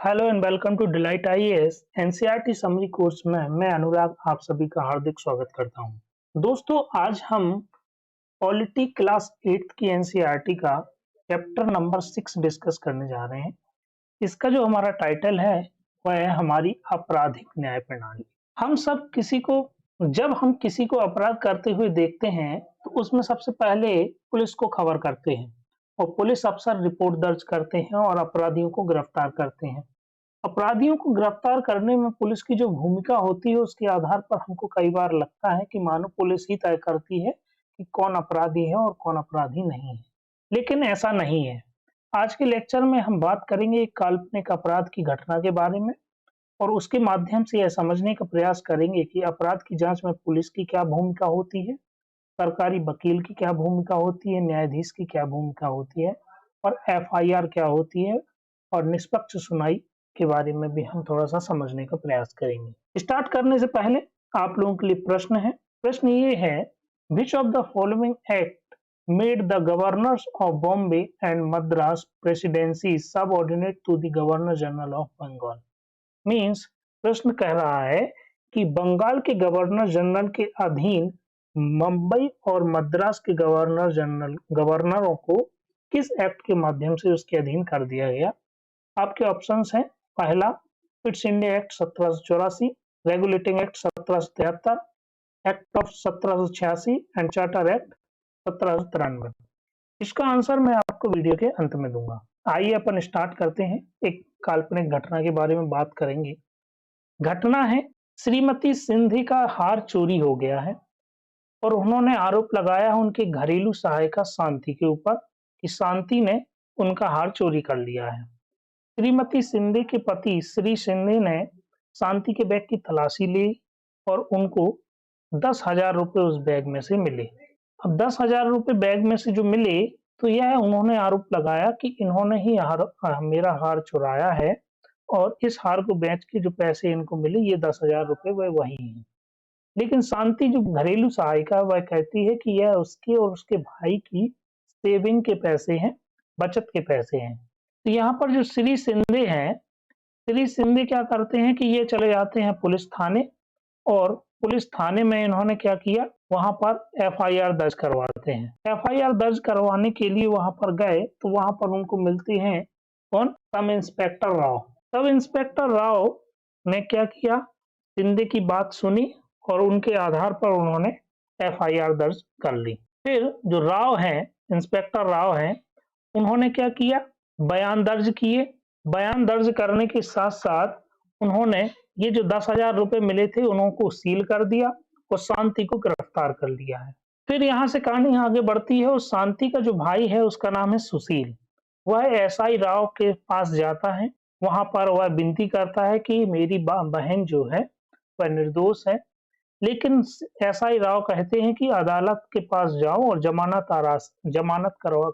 Hello and welcome to Delight IAS NCERT summary course में मैं अनुराग आप सभी का हार्दिक स्वागत करता हूं। दोस्तों, आज हम पॉलिटी क्लास 8 की एनसीईआरटी का चैप्टर नंबर 6 डिस्कस करने जा रहे हैं। इसका जो हमारा टाइटल है वह है हमारी आपराधिक न्याय प्रणाली। जब हम किसी को अपराध करते हुए देखते हैं तो उसमें सबसे पहले पुलिस को खबर करते हैं और पुलिस अफसर रिपोर्ट दर्ज करते हैं और अपराधियों को गिरफ्तार करते हैं। अपराधियों को गिरफ्तार करने में पुलिस की जो भूमिका होती है उसके आधार पर हमको कई बार लगता है कि मानो पुलिस ही तय करती है कि कौन अपराधी है और कौन अपराधी नहीं है, लेकिन ऐसा नहीं है। आज के लेक्चर में हम बात करेंगे एक काल्पनिक अपराध की घटना के बारे में और उसके माध्यम से यह समझने का प्रयास करेंगे कि अपराध की जांच में पुलिस की क्या भूमिका होती है, सरकारी वकील की क्या भूमिका होती है, न्यायाधीश की क्या भूमिका होती है और एफआईआर क्या होती है और निष्पक्ष सुनवाई के बारे में भी हम थोड़ा-सा समझने का प्रयास करेंगे। स्टार्ट करने से पहले आप लोगों के लिए प्रश्न है। प्रश्न ये है, which of the following act made the governors of Bombay and Madras presidency subordinate to the governor general of Bengal? Means प्रश्न कह रहा है कि बंगाल के गवर्नर जनरल के अधीन मुंबई और मद्रास के गवर्नरों को किस एक्ट के माध्यम से उसके अधीन कर दिया गया? आपके ऑप्शंस हैं, पहला Pitt's India act 1784, regulating act 1773, act of 1786 and charter act 1793। इसका आंसर मैं आपको वीडियो के अंत में दूंगा। आइए अपन स्टार्ट करते हैं। एक काल्पनिक घटना के बारे में बात करेंगे। घटना है, श्रीमती सिंधी का हार चोरी हो गया है और उन्होंने आरोप लगाया है उनके घरेलू सहायिका शांति के ऊपर कि शांति ने उनका हार चोरी कर लिया है। श्रीमती सिंधे के पति श्री सिंधे ने शांति के बैग की तलाशी ली और उनको 10,000 रुपए उस बैग में से मिले। अब 10,000 रुपए बैग में से जो मिले तो यह उन्होंने आरोप लगाया कि इन्होंने ही मेरा हार चुराया है और इस हार को बेच के जो पैसे इनको मिले ये 10,000 रुपए वह वही हैं। लेकिन शांति जो घरेलू सहायिका वह कहती है कि यह उसके और उसके भाई की सेविंग के पैसे हैं, बचत के पैसे हैं। तो यहाँ पर जो श्री सिंधे हैं, श्री सिंधे क्या करते हैं कि ये चले जाते हैं पुलिस थाने और पुलिस थाने में इन्होंने क्या किया, वहां पर एफआईआर दर्ज करवाते हैं। एफआईआर दर्ज करवाने के लिए वहां पर गए तो वहां पर उनको मिलते हैं कौन? Sub inspector Rao. Sub inspector Rao ने क्या किया, सिंधे की बात सुनी और उनके आधार पर उन्होंने एफआईआर दर्ज कर ली। फिर जो राव हैं, इंस्पेक्टर राव हैं, उन्होंने क्या किया, बयान दर्ज किए। बयान दर्ज करने के साथ साथ उन्होंने ये जो 10,000 रुपए मिले थे उनको सील कर दिया और शांति को गिरफ्तार कर लिया है। फिर यहाँ से कहानी आगे बढ़ती है और शांति का जो भाई है उसका नाम है सुशील। वह एसआई राव के पास जाता है, वहां पर वह विनती करता है कि मेरी बहन जो है वह निर्दोष है, लेकिन एसआई राव कहते हैं कि अदालत के पास जाओ और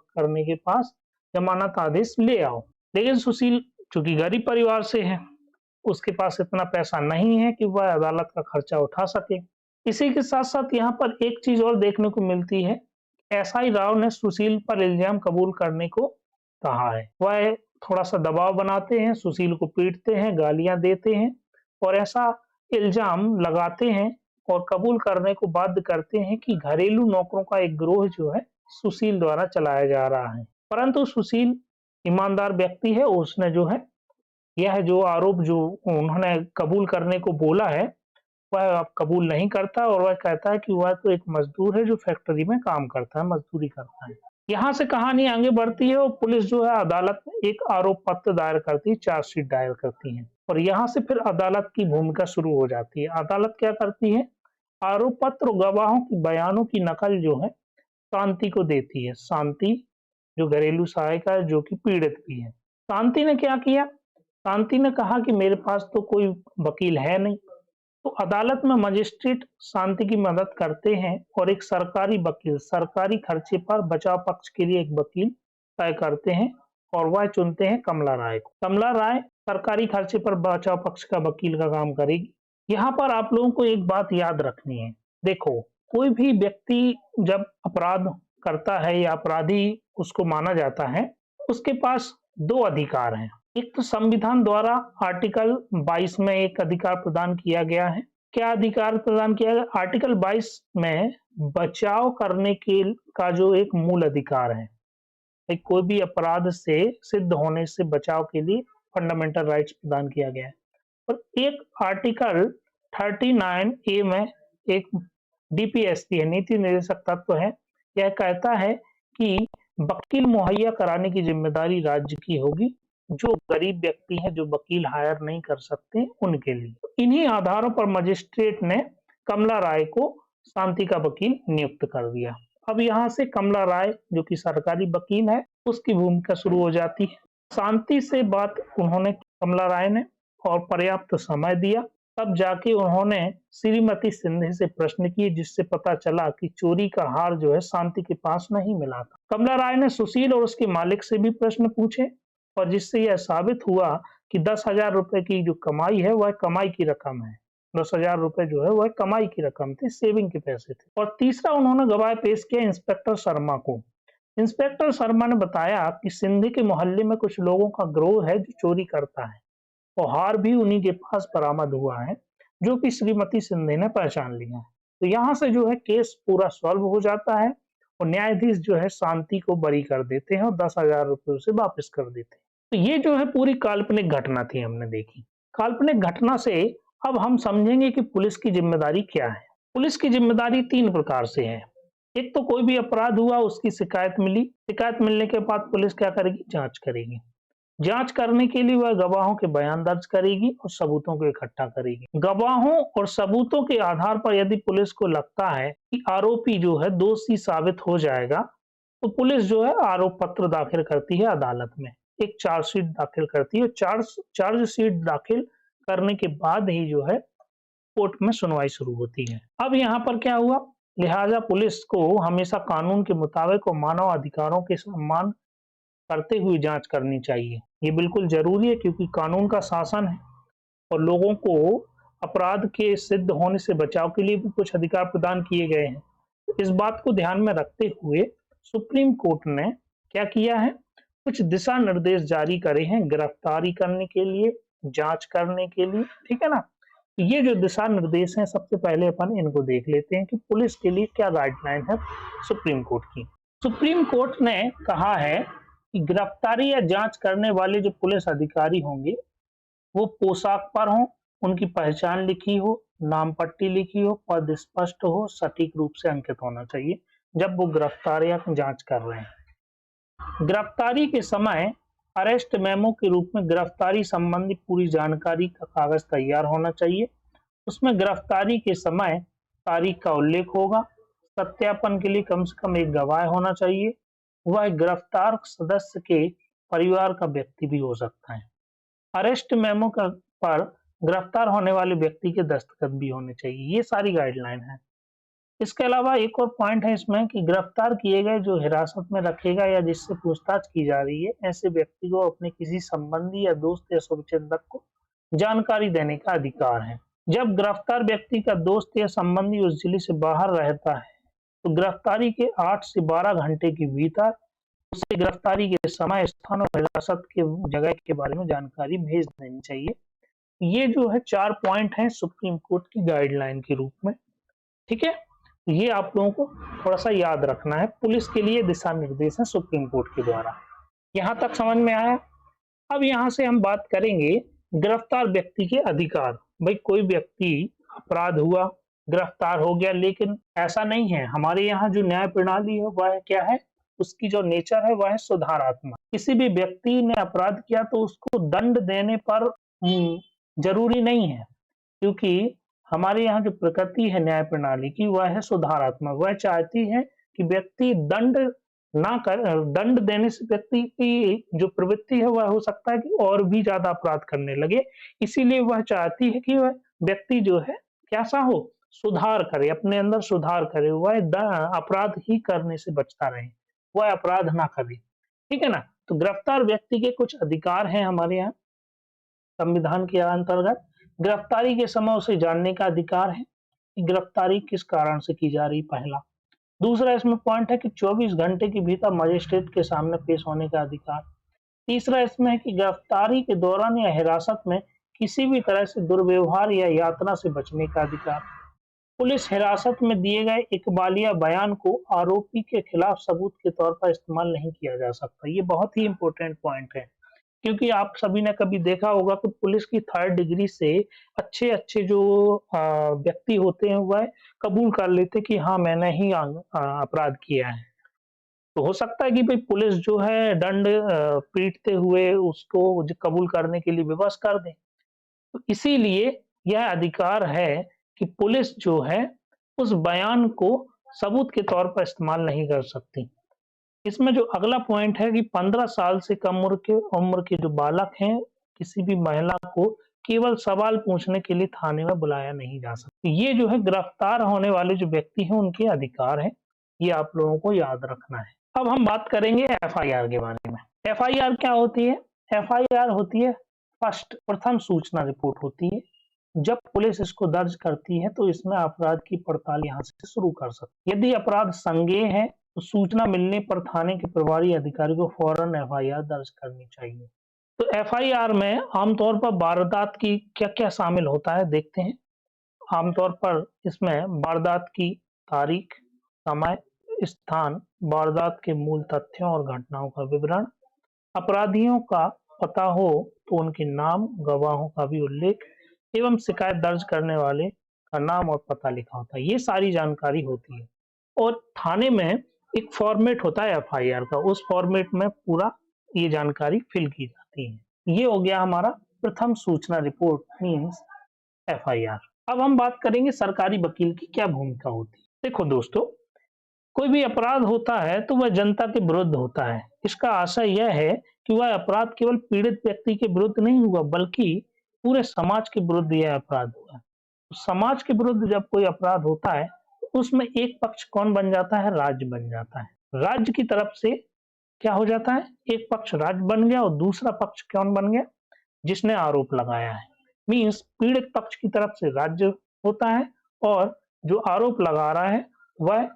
करने के पास जमानत आदेश ले आओ। लेकिन सुशील चूंकि गरीब परिवार से है, उसके पास इतना पैसा नहीं है कि वह अदालत का खर्चा उठा सके। इसी के साथ साथ यहाँ पर एक चीज और देखने को मिलती है, एसआई राव ने सुशील पर इल्जाम कबूल करने को कहा है। वह थोड़ा सा दबाव बनाते हैं, सुशील को पीटते हैं, गालियां देते हैं और ऐसा इल्जाम लगाते हैं और कबूल करने को बाध्य करते हैं कि घरेलू नौकरों का एक गिरोह जो है सुशील द्वारा चलाया जा रहा है। परंतु सुशील ईमानदार व्यक्ति है, उसने जो है यह जो आरोप जो उन्होंने कबूल करने को बोला है वह अब कबूल नहीं करता और वह कहता है कि वह तो एक मजदूर है जो फैक्ट्री में काम करता है, मजदूरी करता है। यहाँ से कहानी आगे बढ़ती है और पुलिस जो है अदालत में एक आरोप पत्र दायर करती है, चार्जशीट दायर करती है और यहाँ से फिर अदालत की भूमिका शुरू हो जाती है। अदालत क्या करती है, आरोप पत्र और गवाहों की बयानों की नकल जो है शांति को देती है। शांति जो घरेलू सहायिका है जो कि पीड़ित भी है। शांति ने क्या किया, शांति ने कहा कि मेरे पास तो कोई वकील है नहीं। तो अदालत में मजिस्ट्रेट शांति की मदद करते हैं और एक सरकारी वकील सरकारी खर्चे पर बचाव पक्ष के लिए एक वकील तय करते हैं और वह चुनते हैं कमला राय को। कमला राय सरकारी खर्चे पर बचाव पक्ष का वकील का काम करेगी। यहाँ पर आप लोगों को एक बात याद रखनी है, देखो कोई भी व्यक्ति जब अपराध करता है या अपराधी उसको माना जाता है, उसके पास दो अधिकार हैं। एक तो संविधान द्वारा आर्टिकल 22 में एक अधिकार प्रदान किया गया है। क्या अधिकार प्रदान किया गया? आर्टिकल 22 में बचाव करने के का जो एक मूल अधिकार है, एक कोई भी अपराध से सिद्ध होने से बचाव के लिए फंडामेंटल राइट्स प्रदान किया गया है। और एक आर्टिकल 39 ए में एक डीपीएसपी है, नीति निर्देशक तत्व है। यह कहता है कि वकील मुहैया कराने की जिम्मेदारी राज्य की होगी, जो गरीब व्यक्ति हैं, जो वकील हायर नहीं कर सकते, उनके लिए। इन्हीं आधारों पर मजिस्ट्रेट ने कमला राय को शांति का वकील नियुक्त कर दिया। अब यहाँ से कमला राय जो कि सरकारी वकील है, उसकी भूमिका शुरू हो जाती है। शांति से बात उन्होंने कमला राय ने और पर्याप्त समय दिया, तब जाके उन्होंने श्रीमती सिंधे से प्रश्न किए, जिससे पता चला कि चोरी का हार जो है शांति के पास नहीं मिला था। कमला राय ने सुशील और उसके मालिक से भी प्रश्न पूछे, और जिससे यह साबित हुआ कि 10,000 रुपए की जो कमाई है वह कमाई की रकम है। 10,000 रुपए जो है वह कमाई की रकम थी, सेविंग के पैसे थे। और तीसरा उन्होंने गवाह पेश किया इंस्पेक्टर शर्मा को। इंस्पेक्टर शर्मा ने बताया कि सिंधे के मोहल्ले में कुछ लोगों का गिरोह है जो चोरी करता है, और हार भी उन्हीं के पास बरामद हुआ है, जो कि श्रीमती सिंधे ने पहचान लिया है। तो यहाँ से जो है केस पूरा सॉल्व हो जाता है, और न्यायाधीश जो है शांति को बरी कर देते हैं और 10,000 रुपए उसे वापस कर देते हैं। तो ये जो है पूरी काल्पनिक घटना थी, हमने देखी। काल्पनिक घटना से अब हम समझेंगे कि पुलिस की जिम्मेदारी क्या है। पुलिस की जिम्मेदारी 3 प्रकार से है। एक तो कोई भी अपराध हुआ, उसकी शिकायत मिली, शिकायत मिलने के बाद पुलिस क्या करेगी? जांच करेगी। जांच करने के लिए वह गवाहों के बयान दर्ज करेगी और सबूतों को इकट्ठा करेगी। गवाहों और सबूतों के आधार पर यदि पुलिस को लगता है कि आरोपी जो है दोषी साबित हो जाएगा, तो पुलिस जो है आरोप पत्र दाखिल करती है अदालत में, एक चार्जशीट दाखिल करती है। चार्जशीट दाखिल करने के बाद ही जो है कोर्ट में सुनवाई शुरू होती है। अब यहाँ पर क्या हुआ? लिहाजा पुलिस को हमेशा कानून के मुताबिक और मानव अधिकारों के सम्मान करते हुए जांच करनी चाहिए। ये बिल्कुल जरूरी है, क्योंकि कानून का शासन है और लोगों को अपराध के सिद्ध होने से बचाव के लिए भी कुछ अधिकार प्रदान किए गए हैं। इस बात को ध्यान में रखते हुए सुप्रीम कोर्ट ने क्या किया है? कुछ दिशा निर्देश जारी करे हैं गिरफ्तारी करने के लिए, जांच करने के लिए, ठीक है ना। ये जो दिशा निर्देश हैं, सबसे पहले अपन इनको देख लेते हैं कि पुलिस के लिए क्या गाइडलाइन है सुप्रीम कोर्ट की। सुप्रीम कोर्ट ने कहा है कि गिरफ्तारी या जांच करने वाले जो पुलिस अधिकारी होंगे, वो पोशाक पर हों, उनकी पहचान लिखी हो, नाम पट्टी लिखी हो, पद स्पष्ट हो, सटीक रूप से अंकित होना चाहिए जब वो गिरफ्तार या जांच कर रहे हैं। गिरफ्तारी के समय अरेस्ट मेमो के रूप में गिरफ्तारी संबंधी पूरी जानकारी का कागज तैयार होना चाहिए। उसमें गिरफ्तारी के समय तारीख का उल्लेख होगा। सत्यापन के लिए कम से कम एक गवाह होना चाहिए। वह गिरफ्तार सदस्य के परिवार का व्यक्ति भी हो सकता है। अरेस्ट मेमो पर गिरफ्तार होने वाले व्यक्ति के दस्तखत भी होने चाहिए। ये सारी गाइडलाइन है। इसके अलावा एक और पॉइंट है इसमें कि गिरफ्तार किए गए जो हिरासत में रखेगा या जिससे पूछताछ की जा रही है, ऐसे व्यक्ति को अपने किसी संबंधी या दोस्त या शुभचिंतक को जानकारी देने का अधिकार है। जब गिरफ्तार व्यक्ति का दोस्त या संबंधी उस जिले से बाहर रहता है, तो गिरफ्तारी के 8 से 12 घंटे के भीतर उसे गिरफ्तारी के समय, स्थान और हिरासत के जगह के बारे में जानकारी भेज देनी चाहिए। ये जो है 4 पॉइंट हैं सुप्रीम कोर्ट की गाइडलाइन के रूप में, ठीक है। ये आप लोगों को थोड़ा सा याद रखना है। पुलिस के लिए दिशा निर्देश है सुप्रीम कोर्ट के द्वारा। यहाँ तक समझ में आया? अब यहाँ से हम बात करेंगे गिरफ्तार व्यक्ति के अधिकार। भाई कोई व्यक्ति अपराध हुआ, गिरफ्तार हो गया, लेकिन ऐसा नहीं है। हमारे यहाँ जो न्याय प्रणाली है वह क्या है? उसकी जो नेचर है वह है सुधारात्मक। किसी भी व्यक्ति ने अपराध किया तो उसको दंड देने पर जरूरी नहीं है, क्योंकि हमारे यहाँ जो प्रकृति है न्याय प्रणाली की वह है सुधारात्मक। वह चाहती है कि व्यक्ति दंड ना कर, दंड देने से व्यक्ति की जो प्रवृत्ति है वह हो सकता है कि और भी ज्यादा अपराध करने लगे। इसीलिए वह चाहती है कि वह व्यक्ति जो है कैसा हो? सुधार करे, अपने अंदर सुधार करे, वह अपराध ही करने से बचता रहे, वह अपराध ना करे, ठीक है ना। तो गिरफ्तार व्यक्ति के कुछ अधिकार हैं हमारे यहाँ संविधान के अंतर्गत। गिरफ्तारी के समय उसे जानने का अधिकार है कि गिरफ्तारी किस कारण से की जा रही, पहला। दूसरा इसमें पॉइंट है कि 24 घंटे के भीतर मजिस्ट्रेट के सामने पेश होने का अधिकार। तीसरा इसमें है कि गिरफ्तारी के दौरान या हिरासत में किसी भी तरह से दुर्व्यवहार या यातना से बचने का अधिकार। पुलिस हिरासत में दिए गए इकबालिया बयान को आरोपी के खिलाफ सबूत के तौर पर इस्तेमाल नहीं किया जा सकता। ये बहुत ही इम्पोर्टेंट पॉइंट है, क्योंकि आप सभी ने कभी देखा होगा कि पुलिस की थर्ड डिग्री से अच्छे-अच्छे जो व्यक्ति होते हैं वह कबूल कर लेते कि हाँ, मैंने ही अपराध किया है। तो हो सकता है कि भई पुलिस जो है दंड पीटते हुए उसको कबूल करने के लिए विवश कर दे। तो इसीलिए यह अधिकार है कि पुलिस जो है उस बयान को सबूत के तौर पर इस्तेमाल नहीं कर सकती। इसमें जो अगला पॉइंट है कि 15 साल से कम उम्र के जो बालक हैं, किसी भी महिला को केवल सवाल पूछने के लिए थाने में बुलाया नहीं जा सकता। ये जो है गिरफ्तार होने वाले जो व्यक्ति हैं उनके अधिकार हैं, ये आप लोगों को याद रखना है। अब हम बात करेंगे एफआईआर के बारे में। एफआईआर क्या होती है? एफआईआर होती है प्रथम सूचना रिपोर्ट होती है। जब पुलिस इसको दर्ज करती है तो इसमें अपराध की पड़ताल यहाँ से शुरू कर सकती है। यदि अपराध संज्ञेय है तो सूचना मिलने पर थाने के प्रभारी अधिकारी को फौरन एफआईआर दर्ज करनी चाहिए। तो एफआईआर में आमतौर पर वारदात की क्या-क्या शामिल होता है देखते हैं। आमतौर पर इसमें वारदात की तारीख, समय, स्थान, वारदात के मूल तथ्यों और घटनाओं का विवरण, अपराधियों का पता हो तो उनके नाम, गवाहों का भी उल्लेख एवं शिकायत दर्ज करने वाले का नाम और पता लिखा होता है। ये सारी जानकारी होती है और थाने में एक फॉर्मेट होता है एफआईआर का, उस फॉर्मेट में पूरा ये जानकारी फिल की जाती है। ये हो गया हमारा प्रथम सूचना रिपोर्ट मीन्स एफआईआर। अब हम बात करेंगे सरकारी वकील की क्या भूमिका होती है। देखो दोस्तों, कोई भी अपराध होता है तो वह जनता के विरुद्ध होता है। इसका आशय यह है कि वह अपराध केवल पीड़ित व्यक्ति के विरुद्ध नहीं हुआ बल्कि पूरे समाज के विरुद्ध यह अपराध हुआ। तो समाज के विरुद्ध जब कोई अपराध होता है तो उसमें एक पक्ष कौन बन जाता है? राज्य बन जाता है। राज्य की तरफ से क्या हो जाता है? एक पक्ष राज्य बन गया और दूसरा पक्ष कौन बन गया? जिसने आरोप लगाया है। मीन्स पीड़ित पक्ष की तरफ से राज्य होता है और जो आरोप लगा रहा है वह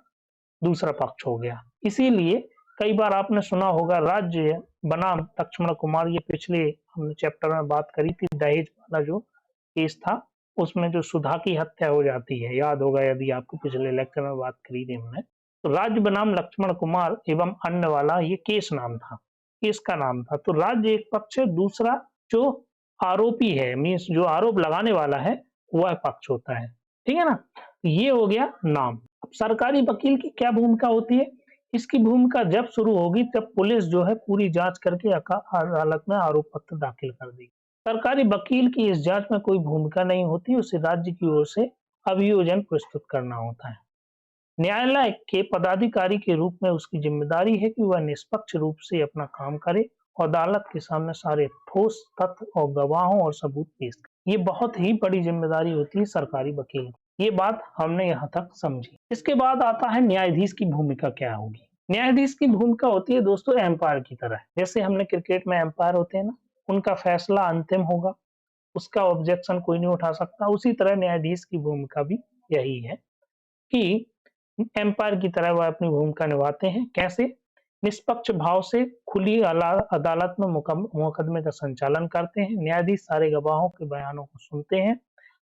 दूसरा पक्ष हो गया। इसीलिए कई बार आपने सुना होगा राज्य बनाम लक्ष्मण कुमार, ये पिछले हमने चैप्टर में बात करी थी, दहेज वाला जो केस था उसमें जो सुधा की हत्या हो जाती है, याद होगा यदि आपको, पिछले लेक्चर में बात करी थी हमने। तो राज्य बनाम लक्ष्मण कुमार एवं अन्य वाला ये केस नाम था, केस का नाम था। तो राज्य एक पक्ष है, दूसरा जो आरोपी है मीन्स जो आरोप लगाने वाला है वह पक्ष होता है। ठीक है ना? ये हो गया नाम। अब सरकारी वकील की क्या भूमिका होती है? इसकी भूमिका जब शुरू होगी तब पुलिस जो है पूरी जांच करके अदालत में आरोप पत्र दाखिल कर देगी। सरकारी वकील की इस जांच में कोई भूमिका नहीं होती, उसे राज्य की ओर से अभियोजन प्रस्तुत करना होता है। न्यायालय के पदाधिकारी के रूप में उसकी जिम्मेदारी है कि वह निष्पक्ष रूप से अपना काम करे और अदालत के सामने सारे ठोस तथ्य और गवाहों और सबूत पेश करे। ये बहुत ही बड़ी जिम्मेदारी होती है सरकारी वकील की। ये बात हमने यहाँ तक समझी। इसके बाद आता है न्यायाधीश की भूमिका क्या होगी। न्यायाधीश की भूमिका होती है दोस्तों एम्पायर की तरह। जैसे हमने क्रिकेट में एम्पायर होते हैं ना, उनका फैसला अंतिम होगा, उसका ऑब्जेक्शन कोई नहीं उठा सकता। उसी तरह न्यायाधीश की भूमिका भी यही है कि एम्पायर की तरह वह अपनी भूमिका निभाते हैं। कैसे? निष्पक्ष भाव से खुली अदालत में मुकदमे का संचालन करते हैं। न्यायाधीश सारे गवाहों के बयानों को सुनते हैं।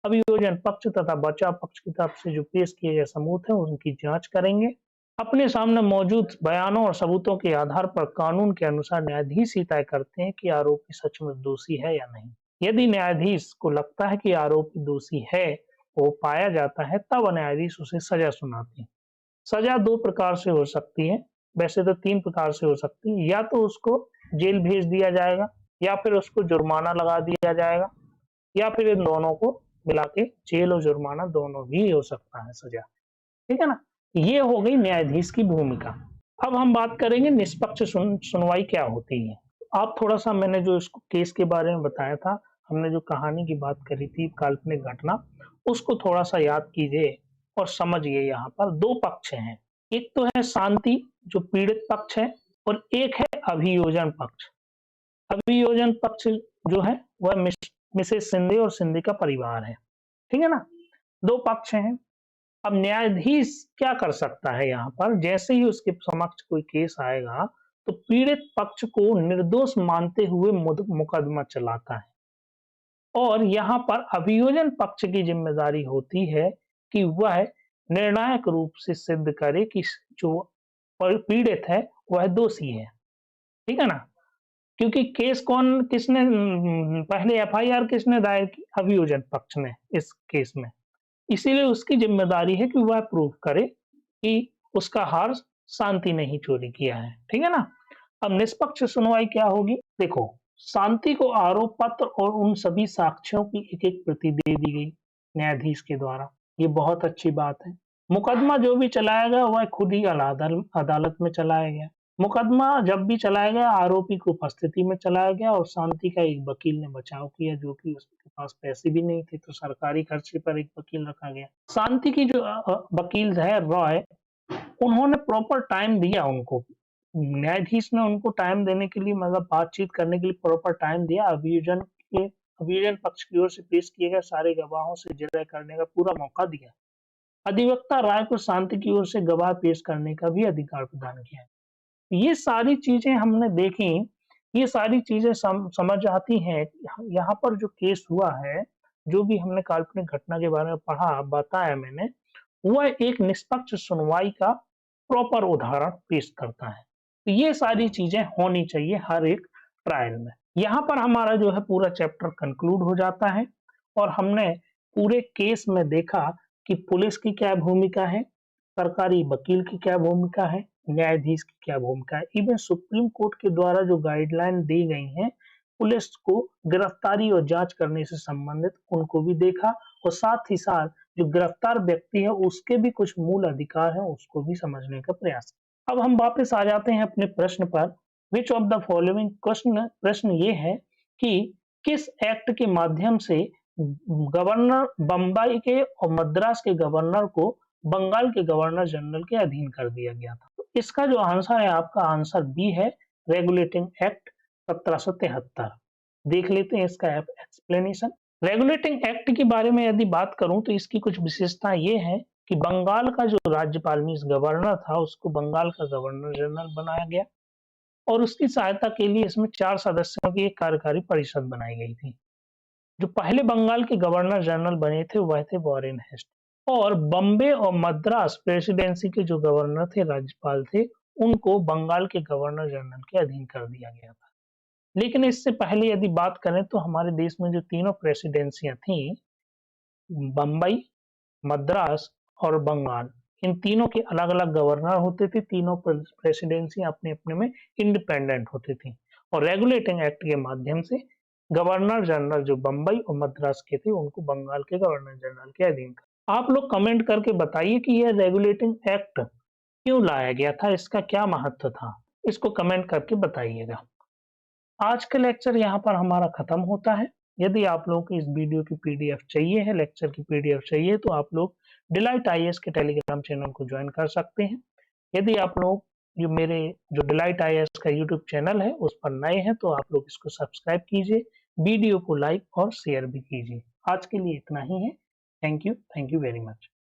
अभियोजन पक्ष तथा बचाव पक्ष की तरफ से जो पेश किए गए सबूत हैं उनकी जांच करेंगे। अपने सामने मौजूद बयानों और सबूतों के आधार पर कानून के अनुसार न्यायाधीश ही तय करते हैं कि आरोपी सच में दोषी है या नहीं। यदि न्यायाधीश को लगता है कि आरोपी दोषी है, वो पाया जाता है, तब न्यायाधीश उसे सजा सुनाते हैं। सजा 2 प्रकार से हो सकती है, वैसे तो 3 प्रकार से हो सकती है। या तो उसको जेल भेज दिया जाएगा, या फिर उसको जुर्माना लगा दिया जाएगा, या फिर इन दोनों को मिला के जेल और जुर्माना दोनों भी हो सकता है सजा। ठीक है ना? ये हो गई न्यायाधीश की भूमिका। अब हम बात करेंगे निष्पक्ष सुनवाई क्या होती है। आप थोड़ा-सा, मैंने जो इसको केस के बारे में बताया था, हमने जो कहानी की बात करी थी, काल्पनिक घटना, उसको थोड़ा-सा याद कीजिए और समझिए। यहाँ पर 2 पक्ष हैं। एक तो है शांति जो पीड़ित पक्ष है और एक है अभियोजन पक्ष। अभियोजन पक्ष जो है वह मिसेस सिंधे और सिंधे का परिवार है। ठीक है ना? 2 पक्ष हैं। अब न्यायाधीश क्या कर सकता है यहाँ पर? जैसे ही उसके समक्ष कोई केस आएगा तो पीड़ित पक्ष को निर्दोष मानते हुए मुकदमा चलाता है और यहाँ पर अभियोजन पक्ष की जिम्मेदारी होती है कि वह निर्णायक रूप से सिद्ध करे कि जो पीड़ित है वह दोषी है। ठीक है ना? क्योंकि केस किसने पहले एफआईआर किसने दायर की? अभियोजन पक्ष ने इस केस में। इसीलिए उसकी जिम्मेदारी है कि वह प्रूव करे कि उसका हार शांति ने ही चोरी किया है। ठीक है ना? अब निष्पक्ष सुनवाई क्या होगी? देखो, शांति को आरोप पत्र और उन सभी साक्ष्यों की एक-एक प्रति दे दी गई न्यायाधीश के द्वारा। ये बहुत अच्छी बात है। मुकदमा जो भी चलाया गया वह खुद ही अदालत में चलाया गया। मुकदमा जब भी चलाया गया आरोपी की उपस्थिति में चलाया गया और शांति का एक वकील ने बचाव किया, जो कि उसके पास पैसे भी नहीं थे तो सरकारी खर्चे पर एक वकील रखा गया। शांति की जो वकील है रॉय, उन्होंने प्रॉपर टाइम दिया उनको। न्यायाधीश ने उनको टाइम देने के लिए, मतलब बातचीत करने के लिए प्रॉपर टाइम दिया। अभियोजन पक्ष की ओर से पेश किए गए सारे गवाहों से जिरह करने का पूरा मौका दिया। अधिवक्ता राय को शांति की ओर से गवाह पेश करने का भी अधिकार प्रदान किया। ये सारी चीजें हमने देखी, ये सारी चीजें समझ आती हैं। यहाँ पर जो केस हुआ है, जो भी हमने काल्पनिक घटना के बारे में पढ़ा, बताया मैंने, वह एक निष्पक्ष सुनवाई का प्रॉपर उदाहरण पेश करता है। तो ये सारी चीजें होनी चाहिए हर एक ट्रायल में। यहाँ पर हमारा जो है पूरा चैप्टर कंक्लूड हो जाता है और हमने पूरे केस में देखा कि पुलिस की क्या भूमिका है, सरकारी वकील की क्या भूमिका है, न्यायाधीश की क्या भूमिका है। इवन सुप्रीम कोर्ट के द्वारा जो गाइडलाइन दी गई हैं पुलिस को गिरफ्तारी और जांच करने से संबंधित, उनको भी देखा और साथ ही साथ जो गिरफ्तार व्यक्ति है उसके भी कुछ मूल अधिकार हैं उसको भी समझने का प्रयास। अब हम वापस आ जाते हैं अपने प्रश्न पर। विच ऑफ द फॉलोइंग प्रश्न ये है कि किस एक्ट के माध्यम से गवर्नर बम्बई के और मद्रास के गवर्नर को बंगाल के गवर्नर जनरल के अधीन कर दिया गया था? तो इसका जो आंसर है, आपका आंसर बी है, रेगुलेटिंग एक्ट 1773। देख लेते हैं इसका एक्सप्लेनेशन। रेगुलेटिंग एक्ट के बारे में यदि बात करूं तो इसकी कुछ विशेषता ये है कि बंगाल का जो राज्यपाल मीन्स गवर्नर था उसको बंगाल का गवर्नर जनरल बनाया गया और उसकी सहायता के लिए इसमें 4 सदस्यों की एक कार्यकारी परिषद बनाई गई थी। जो पहले बंगाल के गवर्नर जनरल बने थे वह थे वॉरेन हेस्ट। और बम्बे और मद्रास प्रेसिडेंसी के जो गवर्नर थे, राज्यपाल थे, उनको बंगाल के गवर्नर जनरल के अधीन कर दिया गया था। लेकिन इससे पहले यदि बात करें तो हमारे देश में जो तीनों प्रेसिडेंसियां थी, बम्बई, मद्रास और बंगाल, इन तीनों के अलग-अलग गवर्नर होते थे। तीनों प्रेसिडेंसी अपने-अपने में इंडिपेंडेंट होती थी और रेगुलेटिंग एक्ट के माध्यम से गवर्नर जनरल जो बम्बई और मद्रास के थे उनको बंगाल के गवर्नर जनरल के अधीन। आप लोग कमेंट करके बताइए कि यह रेगुलेटिंग एक्ट क्यों लाया गया था, इसका क्या महत्व था, इसको कमेंट करके बताइएगा। आज का लेक्चर यहाँ पर हमारा खत्म होता है। यदि आप लोगों को इस वीडियो की पीडीएफ चाहिए है, लेक्चर की पीडीएफ चाहिए, तो आप लोग डिलाइट आईएएस के टेलीग्राम चैनल को ज्वाइन कर सकते हैं। यदि आप लोग जो मेरे जो डिलाइट आईएएस का यूट्यूब चैनल है उस पर नए हैं तो आप लोग इसको सब्सक्राइब कीजिए, वीडियो को लाइक और शेयर भी कीजिए। आज के लिए इतना ही है। Thank you very much.